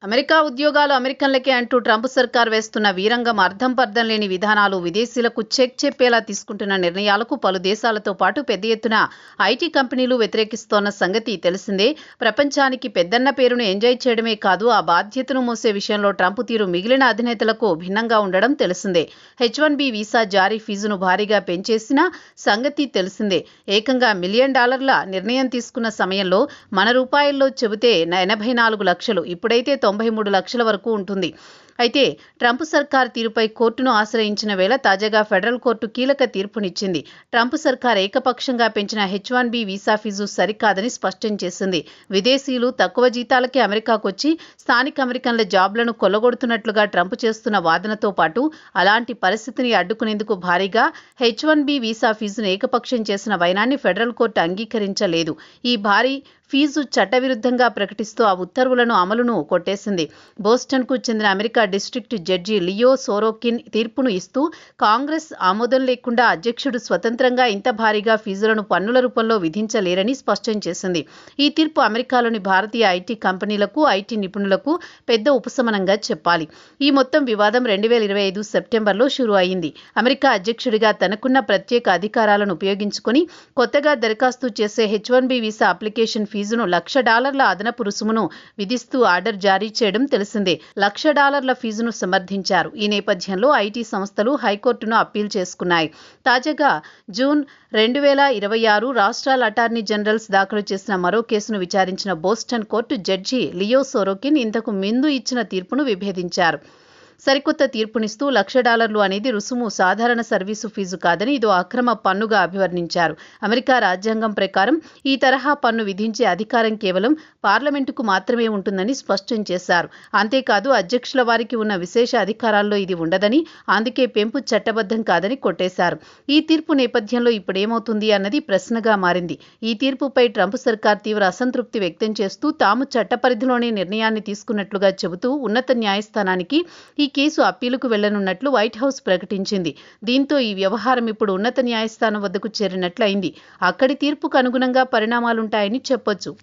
America ఉద్యోగాలు అమెరికన్లకే అంటూ Trump సర్కార్ వేస్తున్న వీరంగం అర్థం పర్థం లేని విధానాలు, విదేశీయులకు చెక్ చెప్పేలా తీసుకుంటున్న నిర్ణయాలకు పలు దేశాలతో పాటు పెద్ద ఎత్తున ఐటీ కంపెనీలు వ్యతిరేకిస్తోన్న సంగతి తెలిసిందే. ప్రపంచానికి పెద్దన్న పేరును ఎంజాయ్ చేయడమే కాదు, ఆ బాధ్యతను మోసే విషయంలో ట్రంప్ తీరు మిగిలిన అధినేతలకు భిన్నంగా ఉండడం తెలిసిందే. H-1B వీసా జారీ ఫీజును భారీగా పెంచేసిన సంగతి తెలిసిందే. ఏకంగా $1 మిలియన్ నిర్ణయం తీసుకున్న సమయంలో మన రూపాయల్లో చెబితే 84 లక్షలు, ఇప్పుడైతే 93 లక్షల వరకు ఉంటుంది. అయితే ట్రంప్ సర్కార్ తీరుపై కోర్టును ఆశ్రయించిన వేళ తాజాగా ఫెడరల్ కోర్టు కీలక తీర్పునిచ్చింది. ట్రంప్ సర్కార్ ఏకపక్షంగా పెంచిన H-1B వీసా ఫీజు సరికాదని స్పష్టం చేసింది. విదేశీయులు తక్కువ జీతాలకే అమెరికాకొచ్చి స్థానిక అమెరికన్ల జాబ్లను కొల్లగొడుతున్నట్లుగా ట్రంప్ చేస్తున్న వాదనతో పాటు అలాంటి పరిస్థితిని అడ్డుకునేందుకు భారీగా H-1B వీసా ఫీజును ఏకపక్షం చేసిన వైనాన్ని ఫెడరల్ కోర్టు అంగీకరించలేదు. ఈ భారీ ఫీజు చట్టవిరుద్ధంగా ప్రకటిస్తూ ఆ ఉత్తర్వులను అమలును కొట్టేసింది. బోస్టన్కు చెందిన అమెరికా డిస్ట్రిక్ట్ జడ్జి లియో సోరోకిన్ తీర్పును ఇస్తూ కాంగ్రెస్ ఆమోదం లేకుండా అధ్యక్షుడు స్వతంత్రంగా ఇంత భారీగా ఫీజులను పన్నుల రూపంలో విధించలేరని స్పష్టం చేసింది. ఈ తీర్పు అమెరికాలోని భారతీయ ఐటీ కంపెనీలకు, ఐటీ నిపుణులకు పెద్ద ఉపశమనంగా చెప్పాలి. ఈ మొత్తం వివాదం 2025 సెప్టెంబర్లో షురు అయింది. అమెరికా అధ్యక్షుడిగా తనకున్న ప్రత్యేక అధికారాలను ఉపయోగించుకొని కొత్తగా దరఖాస్తు చేసే H-1B వీసా అప్లికేషన్ ఫీజును $1,00,000 అదనపు రుసుమును విధిస్తూ ఆర్డర్ జారీ చేయడం తెలిసిందే. $1,00,000 ఫీజును సమర్థించారు. ఈ నేపథ్యంలో ఐటీ సంస్థలు హైకోర్టును అప్పీల్ చేసుకున్నాయి. తాజాగా జూన్ 2026 రాష్ట్రాల అటార్నీ జనరల్స్ దాఖలు చేసిన మరో కేసును విచారించిన బోస్టన్ కోర్టు జడ్జి లియో సోరోకిన్ ఇంతకు ముందు ఇచ్చిన తీర్పును విభేదించారు. సరికొత్త తీర్పునిస్తూ $1,00,000 అనేది రుసుము, సాధారణ సర్వీసు ఫీజు కాదని ఇదో అక్రమ పన్నుగా అభివర్ణించారు. అమెరికా రాజ్యాంగం ప్రకారం ఈ తరహా పన్ను విధించే అధికారం కేవలం పార్లమెంటుకు మాత్రమే ఉంటుందని స్పష్టం చేశారు. అంతేకాదు అధ్యక్షుల వారికి ఉన్న విశేష అధికారాల్లో ఇది ఉండదని, అందుకే పెంపు చట్టబద్ధం కాదని కొట్టేశారు. ఈ తీర్పు నేపథ్యంలో ఇప్పుడేమవుతుంది అన్నది ప్రశ్నగా మారింది. ఈ తీర్పుపై ట్రంప్ సర్కార్ తీవ్ర అసంతృప్తి వ్యక్తం చేస్తూ తాము చట్టపరిధిలోనే నిర్ణయాన్ని తీసుకున్నట్లుగా చెబుతూ ఉన్నత న్యాయస్థానానికి ఈ కేసు అప్పీలుకు వెళ్లనున్నట్లు వైట్ హౌస్ ప్రకటించింది. దీంతో ఈ వ్యవహారం ఇప్పుడు ఉన్నత న్యాయస్థానం వద్దకు చేరినట్లయింది. అక్కడి తీర్పుకు అనుగుణంగా పరిణామాలుంటాయని చెప్పొచ్చు.